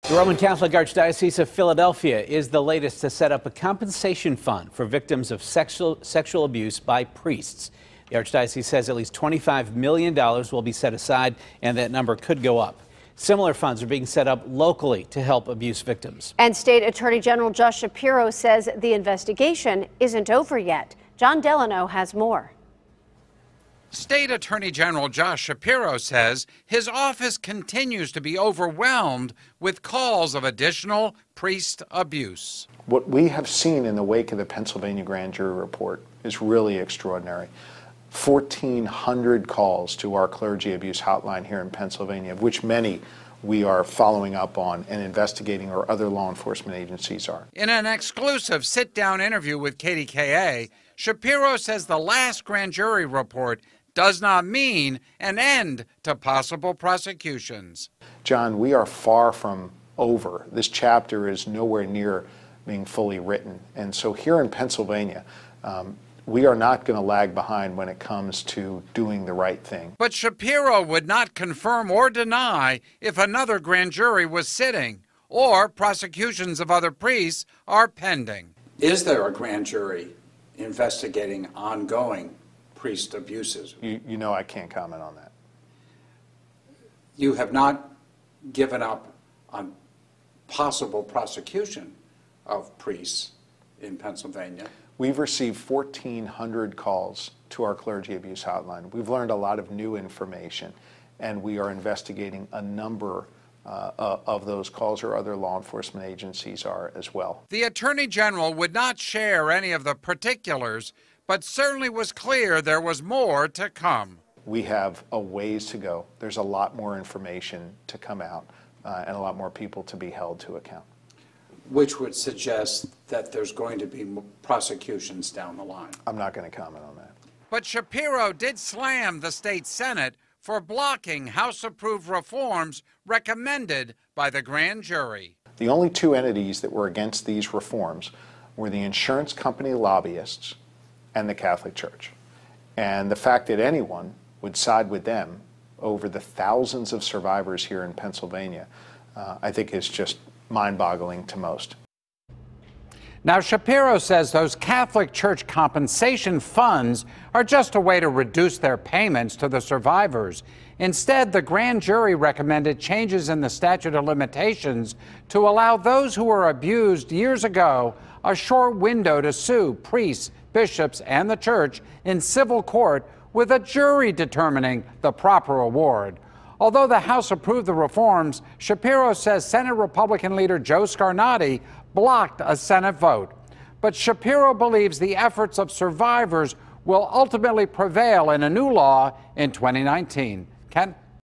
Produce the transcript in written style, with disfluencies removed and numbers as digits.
The Roman Catholic Archdiocese of Philadelphia is the latest to set up a compensation fund for victims of sexual abuse by priests. The Archdiocese says at least $25 million will be set aside, and that number could go up. Similar funds are being set up locally to help abuse victims. And State Attorney General Josh Shapiro says the investigation isn't over yet. John Delano has more. State Attorney General Josh Shapiro says his office continues to be overwhelmed with calls of additional priest abuse. What we have seen in the wake of the Pennsylvania grand jury report is really extraordinary. 1,400 calls to our clergy abuse hotline here in Pennsylvania, of which many we are following up on and investigating, or other law enforcement agencies are. In an exclusive sit-down interview with KDKA, Shapiro says the last grand jury report does not mean an end to possible prosecutions. John, we are far from over. This chapter is nowhere near being fully written. And so here in Pennsylvania, we are not going to lag behind when it comes to doing the right thing. But Shapiro would not confirm or deny if another grand jury was sitting or prosecutions of other priests are pending. Is there a grand jury investigating ongoing priest abuses? You know I can't comment on that. You have not given up on possible prosecution of priests in Pennsylvania. We've received 1,400 calls to our clergy abuse hotline. We've learned a lot of new information, and we are investigating a number of those calls, or other law enforcement agencies are as well. The Attorney General would not share any of the particulars, but certainly was clear there was more to come. We have a ways to go. There's a lot more information to come out, and a lot more people to be held to account. Which would suggest that there's going to be prosecutions down the line. I'm not going to comment on that. But Shapiro did slam the state Senate for blocking House-approved reforms recommended by the grand jury. The only two entities that were against these reforms were the insurance company lobbyists and the Catholic Church. And the fact that anyone would side with them over the thousands of survivors here in Pennsylvania, I think is just mind-boggling to most. Now, Shapiro says those Catholic Church compensation funds are just a way to reduce their payments to the survivors. Instead, the grand jury recommended changes in the statute of limitations to allow those who were abused years ago a short window to sue priests, bishops, and the church in civil court, with a jury determining the proper award. Although the House approved the reforms, Shapiro says Senate Republican leader Joe Scarnati blocked a Senate vote. But Shapiro believes the efforts of survivors will ultimately prevail in a new law in 2019. Ken?